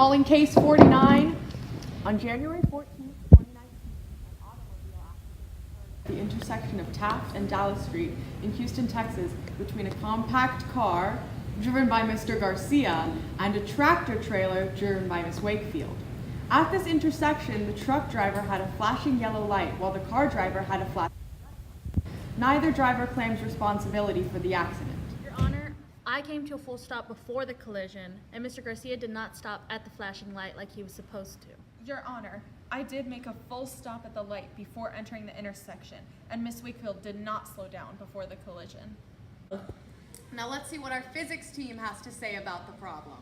Calling case 49. On January 14th, 2019, an automobile accident occurred at the intersection of Taft and Dallas Street in Houston, Texas, between a compact car driven by Mr. Garcia and a tractor trailer driven by Miss Wakefield. At this intersection, the truck driver had a flashing yellow light while the car driver had a flashing red light. Neither driver claims responsibility for the accident. Your Honor, I came to a full stop before the collision, and Mr. Garcia did not stop at the flashing light like he was supposed to. Your Honor, I did make a full stop at the light before entering the intersection, and Miss Wakefield did not slow down before the collision. Now let's see what our physics team has to say about the problem.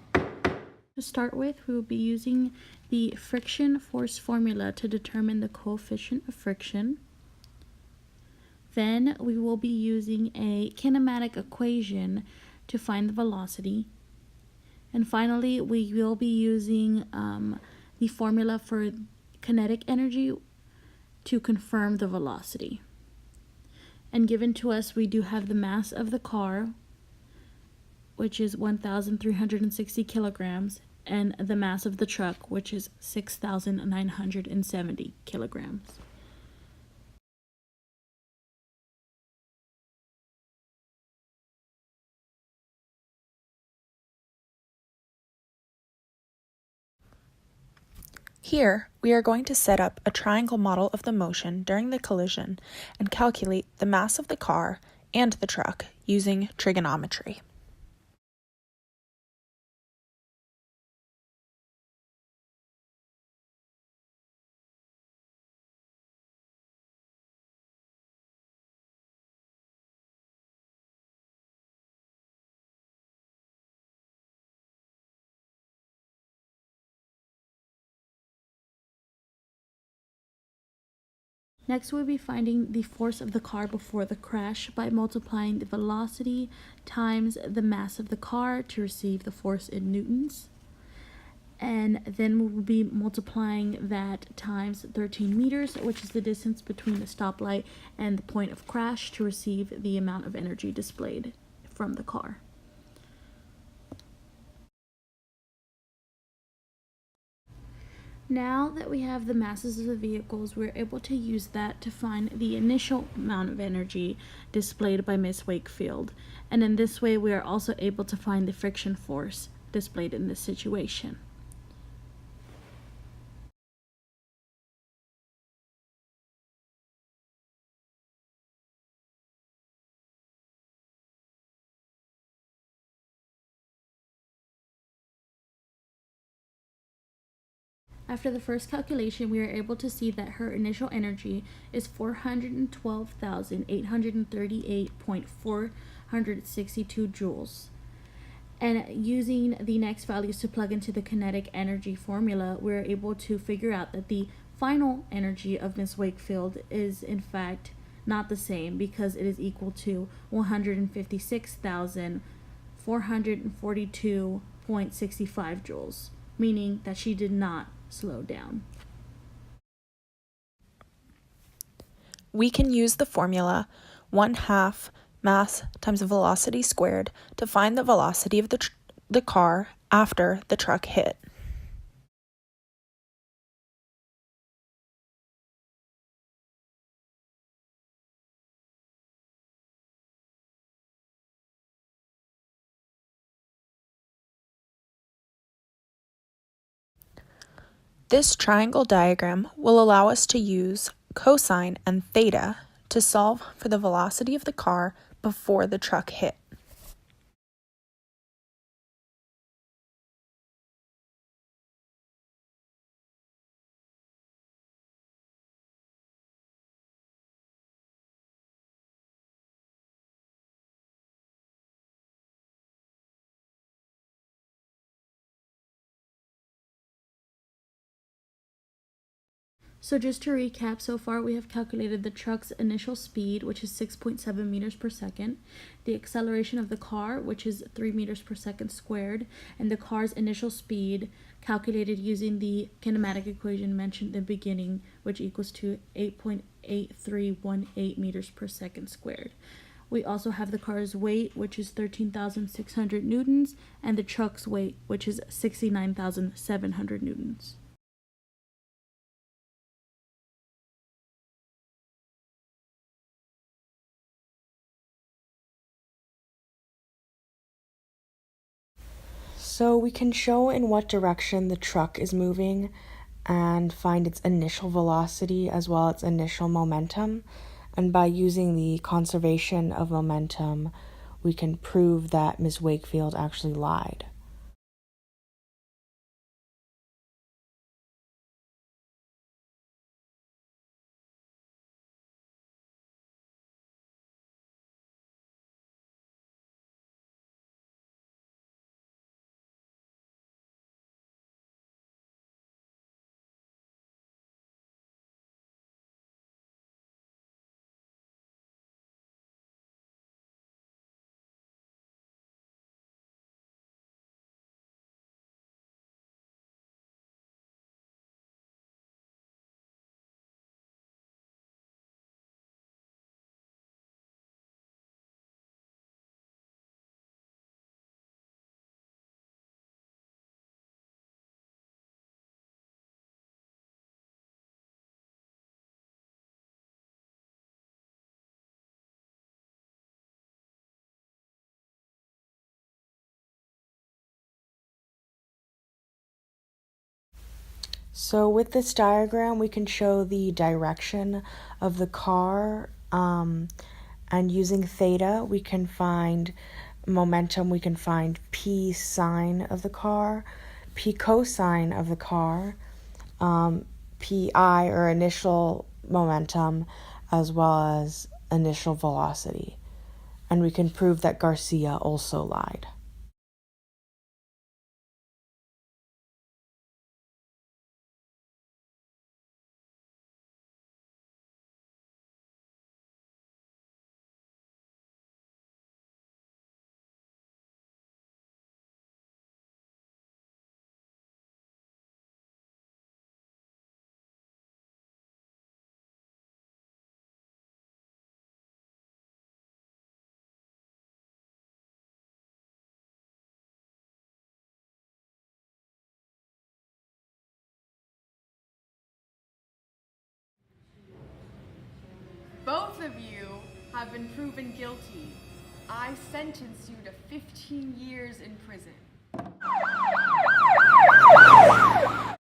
To start with, we will be using the friction force formula to determine the coefficient of friction. Then we will be using a kinematic equation to find the velocity. And finally, we will be using the formula for kinetic energy to confirm the velocity. And given to us, we do have the mass of the car, which is 1,360 kilograms, and the mass of the truck, which is 6,970 kilograms. Here, we are going to set up a triangle model of the motion during the collision and calculate the mass of the car and the truck using trigonometry. Next, we'll be finding the force of the car before the crash by multiplying the velocity times the mass of the car to receive the force in newtons. And then we'll be multiplying that times 13 meters, which is the distance between the stoplight and the point of crash, to receive the amount of energy displayed from the car. Now that we have the masses of the vehicles, we're able to use that to find the initial amount of energy displayed by Miss Wakefield. And in this way, we are also able to find the friction force displayed in this situation. After the first calculation, we are able to see that her initial energy is 412,838.462 joules. And using the next values to plug into the kinetic energy formula, we're able to figure out that the final energy of Miss Wakefield is in fact not the same, because it is equal to 156,442.65 joules, meaning that she did not slow down. We can use the formula 1/2 mass times velocity squared to find the velocity of the car after the truck hit. This triangle diagram will allow us to use cosine and theta to solve for the velocity of the car before the truck hit. So just to recap, so far we have calculated the truck's initial speed, which is 6.7 meters per second, the acceleration of the car, which is 3 meters per second squared, and the car's initial speed calculated using the kinematic equation mentioned in the beginning, which equals to 8.8318 meters per second squared. We also have the car's weight, which is 13,600 newtons, and the truck's weight, which is 69,700 newtons. So we can show in what direction the truck is moving and find its initial velocity as well as its initial momentum. And by using the conservation of momentum, we can prove that Ms. Wakefield actually lied. So with this diagram, we can show the direction of the car, and using theta, we can find momentum, we can find P sine of the car, P cosine of the car, PI or initial momentum, as well as initial velocity. And we can prove that Garcia also lied. Both of you have been proven guilty. I sentence you to 15 years in prison.